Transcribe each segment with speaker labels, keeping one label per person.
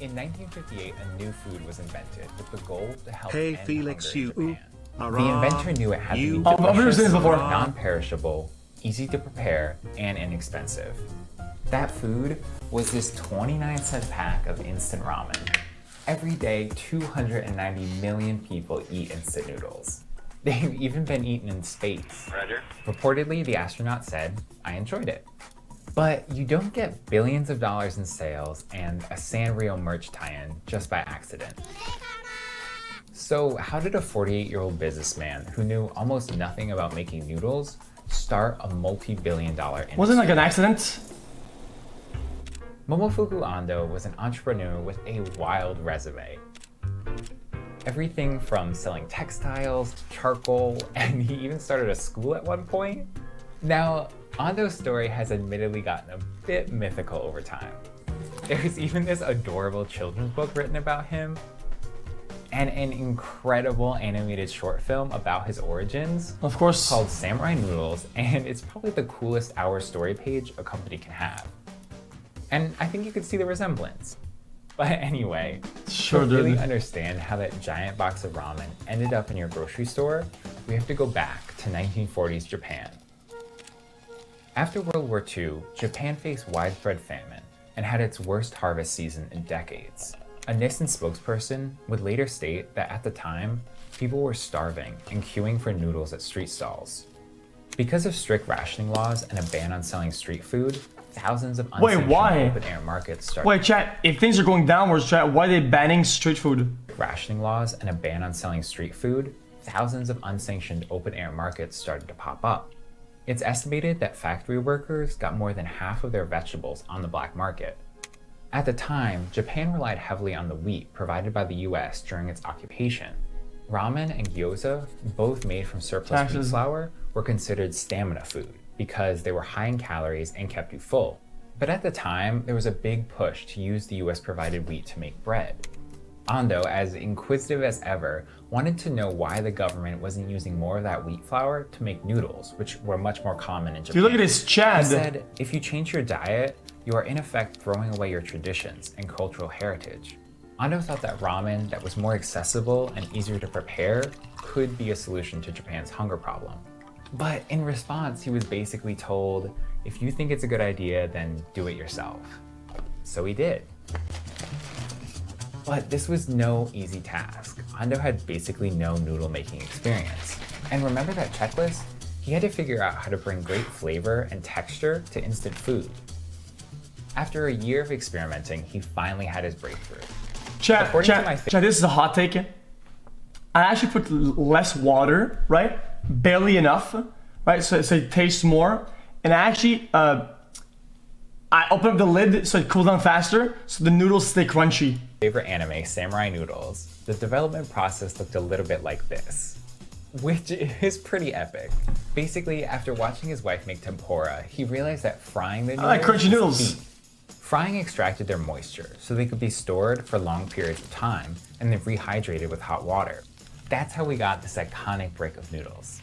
Speaker 1: In 1958, a new food was invented with the goal to help
Speaker 2: Hey,
Speaker 1: end
Speaker 2: Felix,
Speaker 1: hunger in
Speaker 2: you.
Speaker 1: Japan. The inventor knew it had to be
Speaker 3: I've never
Speaker 1: delicious,
Speaker 3: seen this before.
Speaker 1: non-perishable, easy to prepare, and inexpensive. That food was this 29-cent pack of instant ramen. Every day, 290 million people eat instant noodles. They've even been eaten in space.
Speaker 4: Roger.
Speaker 1: Reportedly, the astronaut said, "I enjoyed it." But you don't get billions of dollars in sales and a Sanrio merch tie-in just by accident. So how did a 48-year-old businessman who knew almost nothing about making noodles start a multi-billion-dollar industry?
Speaker 3: Wasn't it like an accident?
Speaker 1: Momofuku Ando was an entrepreneur with a wild resume. Everything from selling textiles to charcoal, and he even started a school at one point. Now, Ando's story has admittedly gotten a bit mythical over time. There's even this adorable children's book written about him, and an incredible animated short film about his origins.
Speaker 3: Of course.
Speaker 1: Called Samurai Noodles, and it's probably the coolest hour story page a company can have. And I think you could see the resemblance. But anyway,
Speaker 3: Sure,
Speaker 1: to really
Speaker 3: dude.
Speaker 1: understand how that giant box of ramen ended up in your grocery store, we have to go back to 1940s Japan. After World War II, Japan faced widespread famine and had its worst harvest season in decades. A Nissan spokesperson would later state that at the time, people were starving and queuing for noodles at street stalls. Because of strict rationing laws and a ban on selling street food, thousands of unsanctioned
Speaker 3: why?
Speaker 1: open-air markets started.
Speaker 3: Wait, chat, if things are going downwards, chat, why are they banning street food?
Speaker 1: Rationing laws and a ban on selling street food, thousands of unsanctioned open-air markets started to pop up. It's estimated that factory workers got more than half of their vegetables on the black market. At the time, Japan relied heavily on the wheat provided by the US during its occupation. Ramen and gyoza, both made from surplus wheat flour, were considered stamina food because they were high in calories and kept you full. But at the time, there was a big push to use the US provided wheat to make bread. Ando, as inquisitive as ever, wanted to know why the government wasn't using more of that wheat flour to make noodles, which were much more common in Japan.
Speaker 3: Dude, look at this Chad.
Speaker 1: He said, if you change your diet, you are in effect throwing away your traditions and cultural heritage. Ando thought that ramen that was more accessible and easier to prepare could be a solution to Japan's hunger problem. But in response, he was basically told, if you think it's a good idea, then do it yourself. So he did. But this was no easy task. Ando had basically no noodle making experience. And remember that checklist? He had to figure out how to bring great flavor and texture to instant food. After a year of experimenting, he finally had his breakthrough.
Speaker 3: Chat, this is a hot take. I actually put less water, right? Barely enough, right? So it tastes more. And I actually, I open up the lid so it cools down faster, so the noodles stay crunchy.
Speaker 1: Favorite anime, Samurai Noodles, the development process looked a little bit like this, which is pretty epic. Basically, after watching his wife make tempura, he realized that frying the noodles
Speaker 3: I like crunchy noodles.
Speaker 1: was key. Frying extracted their moisture, so they could be stored for long periods of time and then rehydrated with hot water. That's how we got this iconic brick of noodles.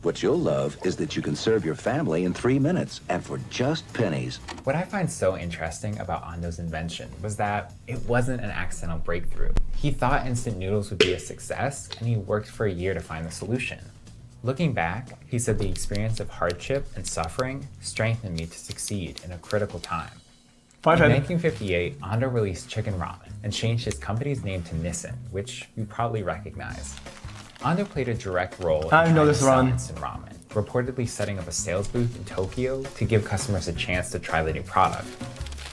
Speaker 5: What you'll love is that you can serve your family in 3 minutes and for just pennies.
Speaker 1: What I find so interesting about Ando's invention was that it wasn't an accidental breakthrough. He thought instant noodles would be a success, and he worked for a year to find the solution. Looking back, he said the experience of hardship and suffering strengthened me to succeed in a critical time. In 1958, Ando released Chicken Ramen and changed his company's name to Nissan, which you probably recognize. Ando played a direct role in trying to sell instant ramen, reportedly setting up a sales booth in Tokyo to give customers a chance to try the new product.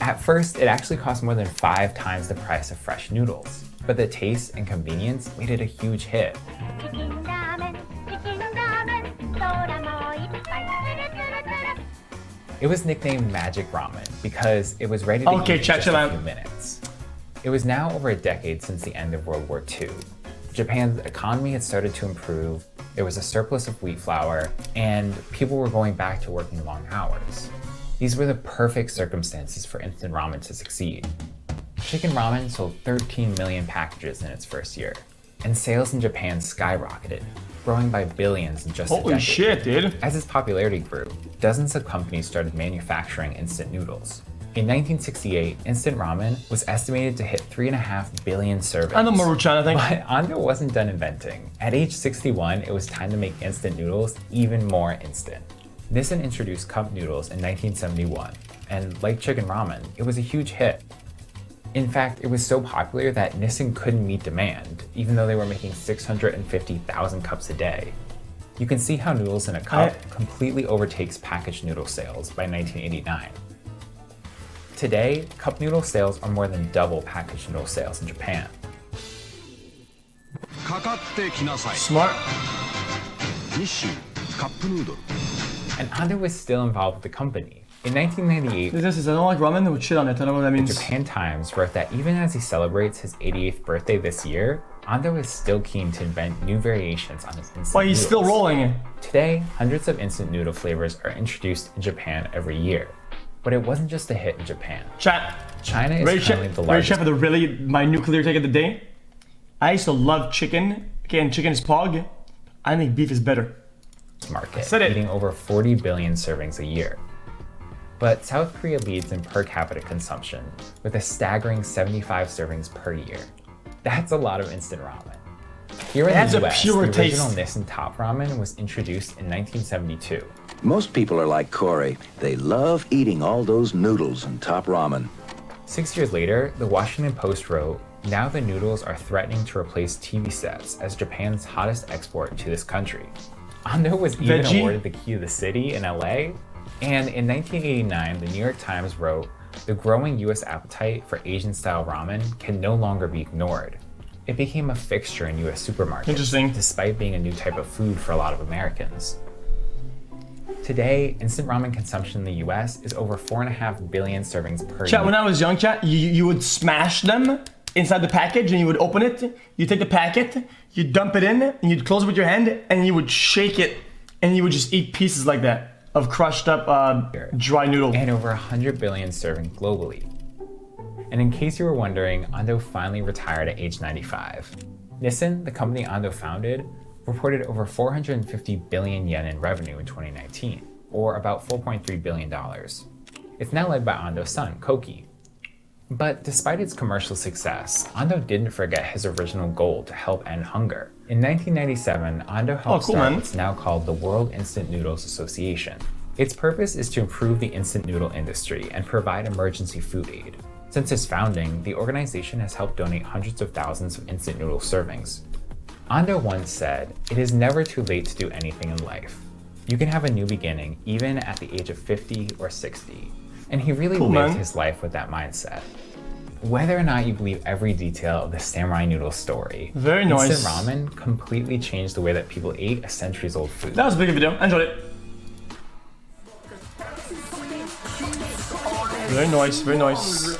Speaker 1: At first, it actually cost more than 5 times the price of fresh noodles, but the taste and convenience made it a huge hit. It was nicknamed Magic Ramen because it was ready to eat in just a few minutes. It was now over a decade since the end of World War II. Japan's economy had started to improve, there was a surplus of wheat flour, and people were going back to working long hours. These were the perfect circumstances for instant ramen to succeed. Chicken Ramen sold 13 million packages in its first year, and sales in Japan skyrocketed, growing by billions in just a decade.
Speaker 3: Holy shit, dude.
Speaker 1: As its popularity grew, dozens of companies started manufacturing instant noodles. In 1968, instant ramen was estimated to hit 3.5 billion servings.
Speaker 3: I know Maruchan, I think.
Speaker 1: But Ando wasn't done inventing. At age 61, it was time to make instant noodles even more instant. Nissin introduced cup noodles in 1971, and like chicken ramen, it was a huge hit. In fact, it was so popular that Nissin couldn't meet demand, even though they were making 650,000 cups a day. You can see how noodles in a cup completely overtakes packaged noodle sales by 1989. Today, cup noodle sales are more than double packaged noodle sales in Japan.
Speaker 3: Smart.
Speaker 1: And Ando was still involved with the company. In 1998,
Speaker 3: This is, I don't like ramen with shit on it. I don't know what that means.
Speaker 1: Japan Times wrote that even as he celebrates his 88th birthday this year, Ando is still keen to invent new variations on his instant
Speaker 3: Why he's
Speaker 1: noodles.
Speaker 3: still rolling.
Speaker 1: Today, hundreds of instant noodle flavors are introduced in Japan every year. But it wasn't just a hit in Japan.
Speaker 3: Chat.
Speaker 1: China is
Speaker 3: Ready,
Speaker 1: currently
Speaker 3: chef?
Speaker 1: the
Speaker 3: Ready,
Speaker 1: largest
Speaker 3: chef, for my nuclear take of the day? I used to love chicken. Again, chicken is pog. I think beef is better.
Speaker 1: market,
Speaker 3: said it.
Speaker 1: eating over 40 billion servings a year. But South Korea leads in per capita consumption with a staggering 75 servings per year. That's a lot of instant ramen. Here in
Speaker 3: That's
Speaker 1: the
Speaker 3: a
Speaker 1: US,
Speaker 3: pure
Speaker 1: the original
Speaker 3: taste.
Speaker 1: Nissin Top Ramen was introduced in 1972.
Speaker 5: Most people are like Corey. They love eating all those noodles and top ramen.
Speaker 1: 6 years later, the Washington Post wrote, "Now the noodles are threatening to replace TV sets as Japan's hottest export to this country." Ando was even
Speaker 3: Veggie?
Speaker 1: awarded the Key of the City in LA. And in 1989, the New York Times wrote, "The growing US appetite for Asian-style ramen can no longer be ignored." It became a fixture in US supermarkets,
Speaker 3: Interesting.
Speaker 1: despite being a new type of food for a lot of Americans. Today, instant ramen consumption in the US is over 4.5 billion servings per
Speaker 3: Chat,
Speaker 1: year.
Speaker 3: when I was young, chat, you would smash them inside the package and you would open it. You take the packet, you dump it in, and you'd close it with your hand, and you would shake it, and you would just eat pieces like that of crushed up dry noodle.
Speaker 1: And over 100 billion servings globally. And in case you were wondering, Ando finally retired at age 95. Nissin, the company Ando founded, reported over 450 billion yen in revenue in 2019, or about $4.3 billion. It's now led by Ando's son, Koki. But despite its commercial success, Ando didn't forget his original goal to help end hunger. In 1997, Ando helped
Speaker 3: cool,
Speaker 1: start
Speaker 3: man.
Speaker 1: what's now called the World Instant Noodles Association. Its purpose is to improve the instant noodle industry and provide emergency food aid. Since its founding, the organization has helped donate hundreds of thousands of instant noodle servings. Ando once said, "It is never too late to do anything in life. You can have a new beginning even at the age of 50 or 60. And he really
Speaker 3: Cool,
Speaker 1: lived
Speaker 3: man.
Speaker 1: his life with that mindset. Whether or not you believe every detail of the samurai noodle story,
Speaker 3: Very nice.
Speaker 1: instant ramen completely changed the way that people ate a centuries-old food.
Speaker 3: That was a big video. I enjoyed it. Very nice, very nice.